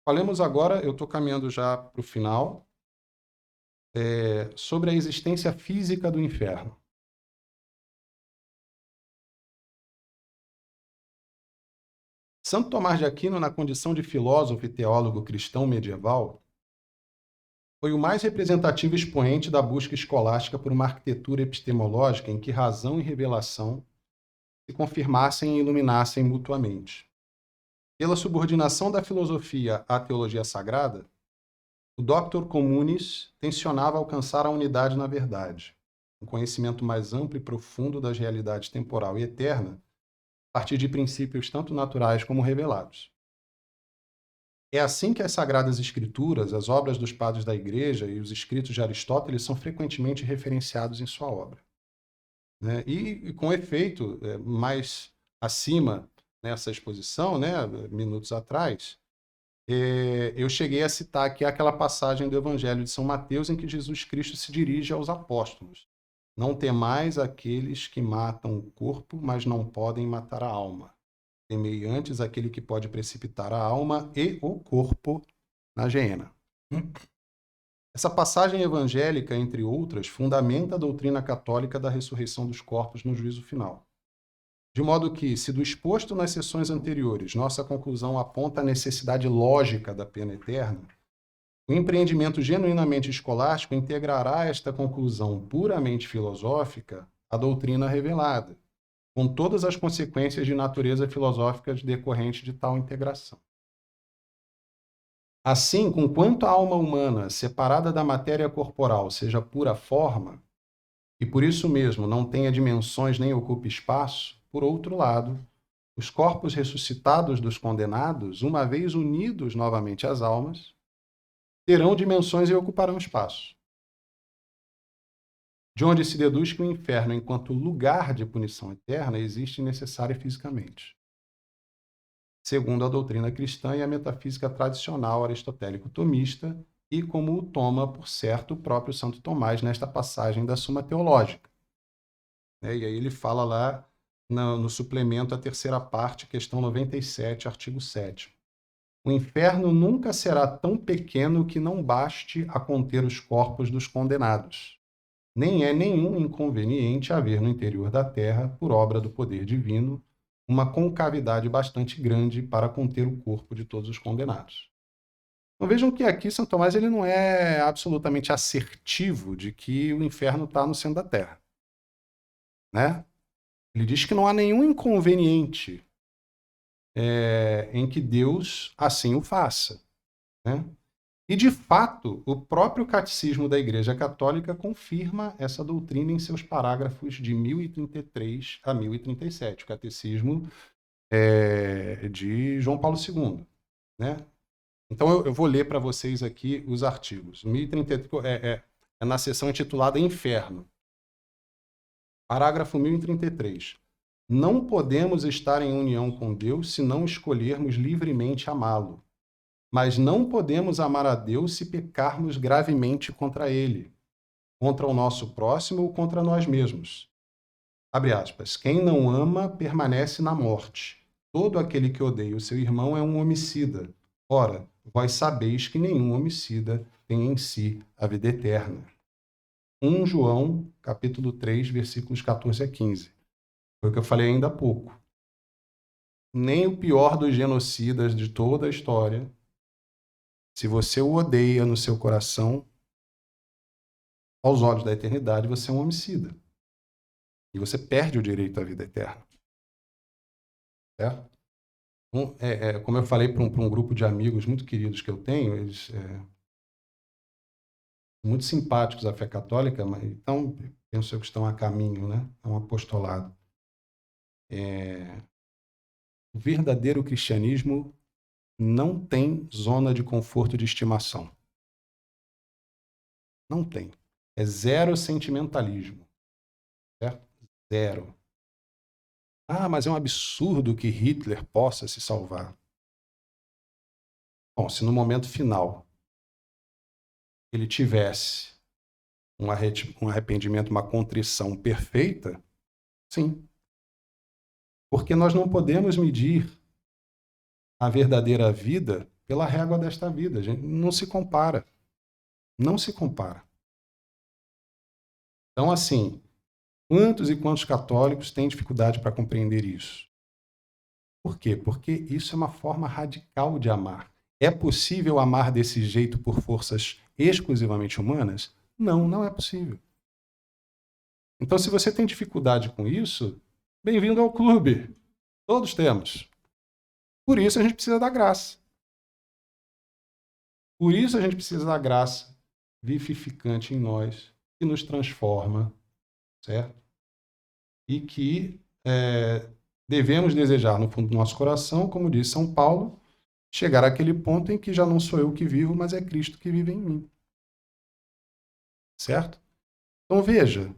Falemos agora, eu estou caminhando já para o final, sobre a existência física do inferno. Santo Tomás de Aquino, na condição de filósofo e teólogo cristão medieval, foi o mais representativo expoente da busca escolástica por uma arquitetura epistemológica em que razão e revelação se confirmassem e iluminassem mutuamente. Pela subordinação da filosofia à teologia sagrada, o Doctor Communis tensionava alcançar a unidade na verdade, um conhecimento mais amplo e profundo das realidades temporal e eterna, a partir de princípios tanto naturais como revelados. É assim que as Sagradas Escrituras, as obras dos padres da Igreja e os escritos de Aristóteles são frequentemente referenciados em sua obra. Né? E com efeito, mais acima nessa exposição, né, minutos atrás, eu cheguei a citar aqui aquela passagem do Evangelho de São Mateus em que Jesus Cristo se dirige aos apóstolos. Não temais aqueles que matam o corpo, mas não podem matar a alma. Temei antes aquele que pode precipitar a alma e o corpo na geena. Essa passagem evangélica, entre outras, fundamenta a doutrina católica da ressurreição dos corpos no juízo final. De modo que, se do exposto nas sessões anteriores, nossa conclusão aponta a necessidade lógica da pena eterna, o empreendimento genuinamente escolástico integrará esta conclusão puramente filosófica à doutrina revelada, com todas as consequências de natureza filosófica decorrentes de tal integração. Assim, conquanto a alma humana, separada da matéria corporal, seja pura forma, e por isso mesmo não tenha dimensões nem ocupe espaço, por outro lado, os corpos ressuscitados dos condenados, uma vez unidos novamente às almas, terão dimensões e ocuparão espaço. De onde se deduz que o inferno, enquanto lugar de punição eterna, existe necessária fisicamente, segundo a doutrina cristã e a metafísica tradicional aristotélico-tomista, e como o toma, por certo, o próprio Santo Tomás nesta passagem da Suma Teológica. E aí ele fala lá no suplemento, a terceira parte, questão 97, artigo 7º. O inferno nunca será tão pequeno que não baste a conter os corpos dos condenados. Nem é nenhum inconveniente haver no interior da terra, por obra do poder divino, uma concavidade bastante grande para conter o corpo de todos os condenados. Então vejam que aqui São Tomás ele não é absolutamente assertivo de que o inferno está no centro da terra. Né? Ele diz que não há nenhum inconveniente em que Deus assim o faça. Né? E, de fato, o próprio Catecismo da Igreja Católica confirma essa doutrina em seus parágrafos de 1033 a 1037, o Catecismo de João Paulo II. Né? Então, eu vou ler para vocês aqui os artigos. 1033 é na seção intitulada Inferno. Parágrafo 1033. Não podemos estar em união com Deus se não escolhermos livremente amá-lo. Mas não podemos amar a Deus se pecarmos gravemente contra Ele, contra o nosso próximo ou contra nós mesmos. Abre aspas. Quem não ama permanece na morte. Todo aquele que odeia o seu irmão é um homicida. Ora, vós sabeis que nenhum homicida tem em si a vida eterna. 1 João, capítulo 3, versículos 14 a 15. Foi o que eu falei ainda há pouco. Nem o pior dos genocidas de toda a história, se você o odeia no seu coração, aos olhos da eternidade, você é um homicida. E você perde o direito à vida eterna. Certo? Como eu falei para um grupo de amigos muito queridos que eu tenho, eles muito simpáticos à fé católica, mas então penso que estão a caminho, né? É um apostolado. O verdadeiro cristianismo não tem zona de conforto de estimação. Não tem. É zero sentimentalismo. Certo? Zero. Ah, mas é um absurdo que Hitler possa se salvar. Bom, se no momento final ele tivesse um arrependimento, uma contrição perfeita, sim. Porque nós não podemos medir a verdadeira vida pela régua desta vida. Gente, não se compara. Não se compara. Então, assim, quantos e quantos católicos têm dificuldade para compreender isso? Por quê? Porque isso é uma forma radical de amar. É possível amar desse jeito por forças exclusivamente humanas? Não, não é possível. Então, se você tem dificuldade com isso, bem-vindo ao clube. Todos temos. Por isso a gente precisa da graça. Por isso a gente precisa da graça vivificante em nós, que nos transforma, certo? E que devemos desejar no fundo do nosso coração, como diz São Paulo, chegar àquele ponto em que já não sou eu que vivo, mas é Cristo que vive em mim. Certo? Então veja,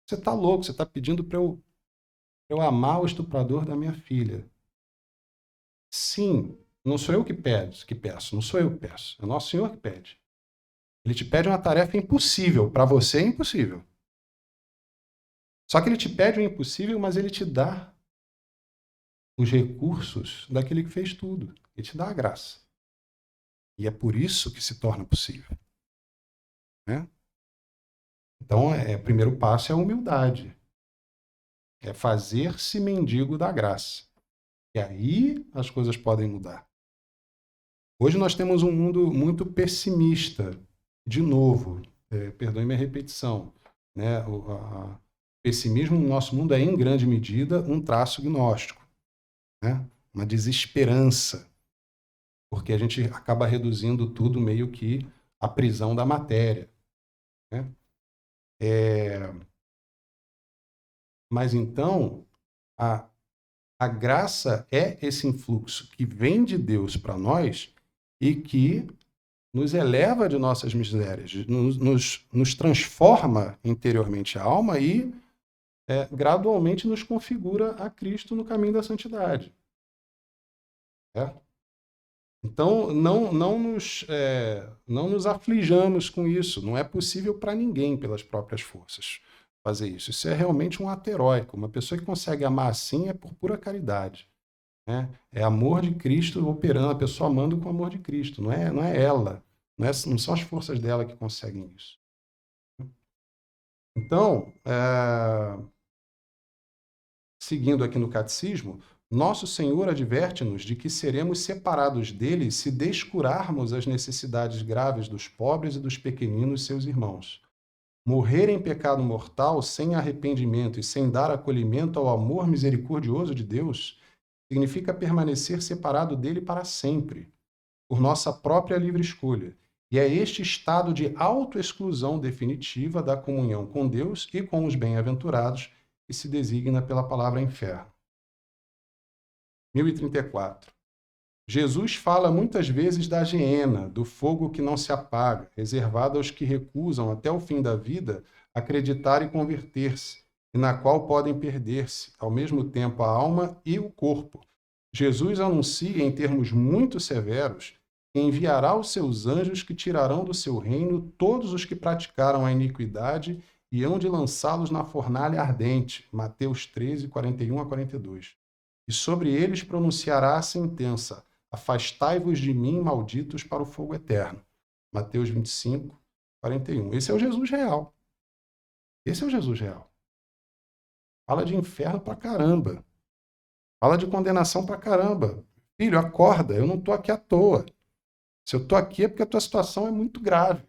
você está louco, você está pedindo para eu amar o estuprador da minha filha. Sim, não sou eu que peço, não sou eu que peço, é o nosso Senhor que pede. Ele te pede uma tarefa impossível, para você é impossível. Só que ele te pede o impossível, mas ele te dá os recursos daquele que fez tudo. Ele te dá a graça. E é por isso que se torna possível. Né? Então, o primeiro passo é a humildade. É fazer-se mendigo da graça. E aí as coisas podem mudar. Hoje nós temos um mundo muito pessimista. De novo, perdoe minha repetição, né? O pessimismo no nosso mundo é, em grande medida, um traço gnóstico, né? Uma desesperança, porque a gente acaba reduzindo tudo meio que à prisão da matéria. Né? Mas então, a graça é esse influxo que vem de Deus para nós e que nos eleva de nossas misérias, nos transforma interiormente a alma e gradualmente nos configura a Cristo no caminho da santidade. Então, não nos aflijamos com isso. Não é possível para ninguém, pelas próprias forças, fazer isso. Isso é realmente um ato heróico. Uma pessoa que consegue amar assim é por pura caridade. Né? É amor de Cristo operando, a pessoa amando com o amor de Cristo. Não é ela. Não são as forças dela que conseguem isso. Então, seguindo aqui no catecismo, nosso Senhor adverte-nos de que seremos separados dele se descurarmos as necessidades graves dos pobres e dos pequeninos, seus irmãos. Morrer em pecado mortal sem arrependimento e sem dar acolhimento ao amor misericordioso de Deus significa permanecer separado dele para sempre, por nossa própria livre escolha. E é este estado de autoexclusão definitiva da comunhão com Deus e com os bem-aventurados que se designa pela palavra inferno. 1034. Jesus fala muitas vezes da geena, do fogo que não se apaga, reservado aos que recusam até o fim da vida acreditar e converter-se, e na qual podem perder-se, ao mesmo tempo, a alma e o corpo. Jesus anuncia, em termos muito severos, que enviará os seus anjos que tirarão do seu reino todos os que praticaram a iniquidade e hão de lançá-los na fornalha ardente. Mateus 13, 41 a 42. E sobre eles pronunciará a sentença: afastai-vos de mim, malditos, para o fogo eterno. Mateus 25, 41. Esse é o Jesus real. Esse é o Jesus real. Fala de inferno pra caramba. Fala de condenação pra caramba. Filho, acorda, eu não estou aqui à toa. Se eu estou aqui é porque a tua situação é muito grave.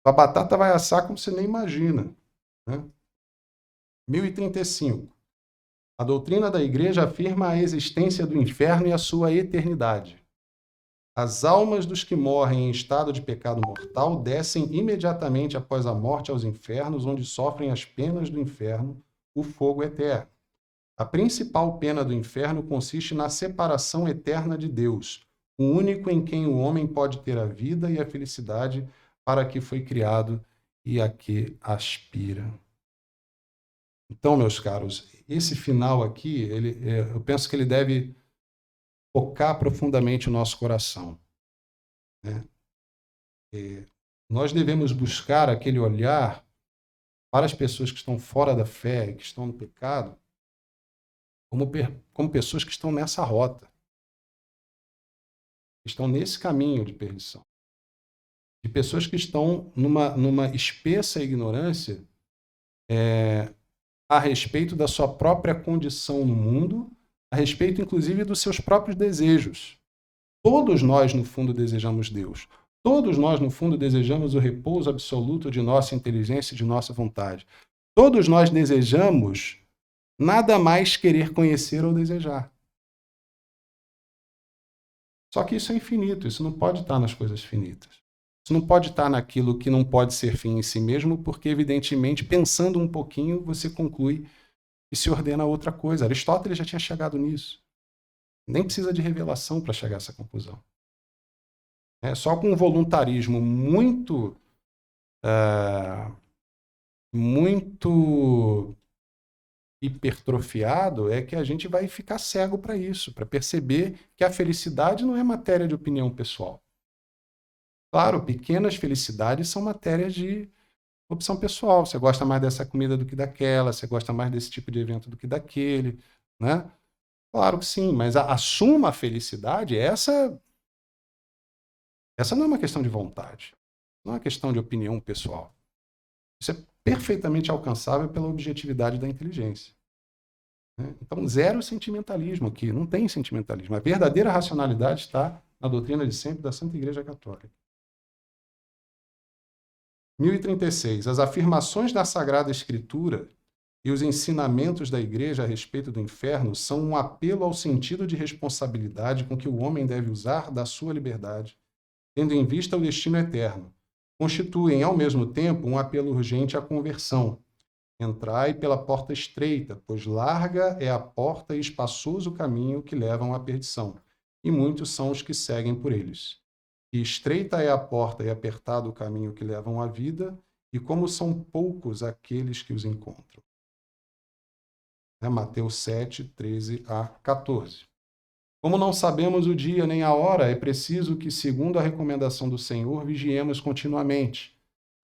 A batata vai assar como você nem imagina. Né? 1035. A doutrina da Igreja afirma a existência do inferno e a sua eternidade. As almas dos que morrem em estado de pecado mortal descem imediatamente após a morte aos infernos, onde sofrem as penas do inferno, o fogo eterno. A principal pena do inferno consiste na separação eterna de Deus, o único em quem o homem pode ter a vida e a felicidade para que foi criado e a que aspira. Então, meus caros, esse final aqui, eu penso que ele deve tocar profundamente o nosso coração. Né? Nós devemos buscar aquele olhar para as pessoas que estão fora da fé, que estão no pecado, como pessoas que estão nessa rota. estão nesse caminho de perdição. De pessoas que estão numa espessa ignorância a respeito da sua própria condição no mundo, a respeito, inclusive, dos seus próprios desejos. Todos nós, no fundo, desejamos Deus. Todos nós, no fundo, desejamos o repouso absoluto de nossa inteligência e de nossa vontade. Todos nós desejamos nada mais querer conhecer ou desejar. Só que isso é infinito, isso não pode estar nas coisas finitas. Isso não pode estar naquilo que não pode ser fim em si mesmo, porque, evidentemente, pensando um pouquinho, você conclui que se ordena a outra coisa. Aristóteles já tinha chegado nisso. Nem precisa de revelação para chegar a essa conclusão. Só com um voluntarismo muito hipertrofiado é que a gente vai ficar cego para isso, para perceber que a felicidade não é matéria de opinião pessoal. Claro, pequenas felicidades são matérias de opção pessoal. Você gosta mais dessa comida do que daquela, você gosta mais desse tipo de evento do que daquele, né? Claro que sim, mas a suma felicidade, essa não é uma questão de vontade, não é uma questão de opinião pessoal. Isso é perfeitamente alcançável pela objetividade da inteligência. Então, zero sentimentalismo aqui, não tem sentimentalismo. A verdadeira racionalidade está na doutrina de sempre da Santa Igreja Católica. 1036. As afirmações da Sagrada Escritura e os ensinamentos da Igreja a respeito do inferno são um apelo ao sentido de responsabilidade com que o homem deve usar da sua liberdade, tendo em vista o destino eterno. Constituem, ao mesmo tempo, um apelo urgente à conversão. Entrai pela porta estreita, pois larga é a porta e espaçoso o caminho que levam à perdição, e muitos são os que seguem por eles. E estreita é a porta e apertado o caminho que levam à vida, e como são poucos aqueles que os encontram. Mateus 7, 13 a 14. Como não sabemos o dia nem a hora, é preciso que, segundo a recomendação do Senhor, vigiemos continuamente,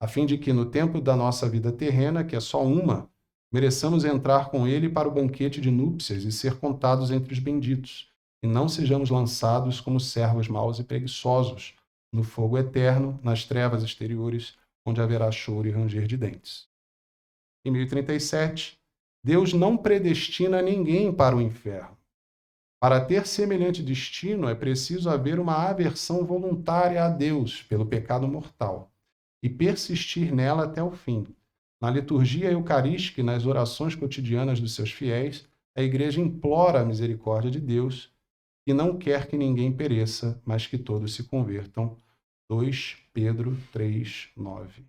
a fim de que, no tempo da nossa vida terrena, que é só uma, mereçamos entrar com Ele para o banquete de núpcias e ser contados entre os benditos, e não sejamos lançados como servos maus e preguiçosos, no fogo eterno, nas trevas exteriores, onde haverá choro e ranger de dentes. Em 1037, Deus não predestina ninguém para o inferno. Para ter semelhante destino, é preciso haver uma aversão voluntária a Deus pelo pecado mortal e persistir nela até o fim. Na liturgia eucarística e nas orações cotidianas dos seus fiéis, a Igreja implora a misericórdia de Deus e não quer que ninguém pereça, mas que todos se convertam. 2 Pedro 3, 9.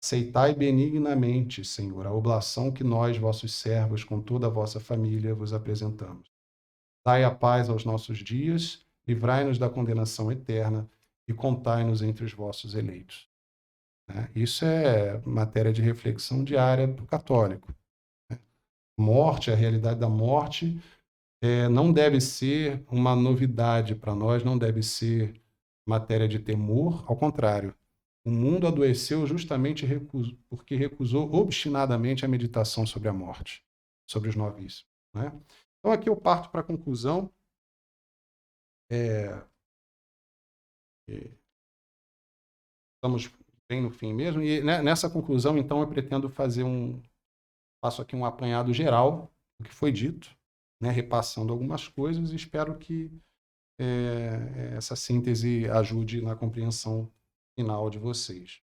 Aceitai benignamente, Senhor, a oblação que nós, vossos servos, com toda a vossa família, vos apresentamos. Dai a paz aos nossos dias, livrai-nos da condenação eterna e contai-nos entre os vossos eleitos. Isso é matéria de reflexão diária para o católico. Morte, a realidade da morte, não deve ser uma novidade para nós, não deve ser matéria de temor, ao contrário. O mundo adoeceu justamente porque recusou obstinadamente a meditação sobre a morte, sobre os novíssimos. Então, aqui eu parto para a conclusão. Estamos bem no fim mesmo. E nessa conclusão, então, eu pretendo faço aqui um apanhado geral do que foi dito, repassando algumas coisas, e espero que essa síntese ajude na compreensão final de vocês.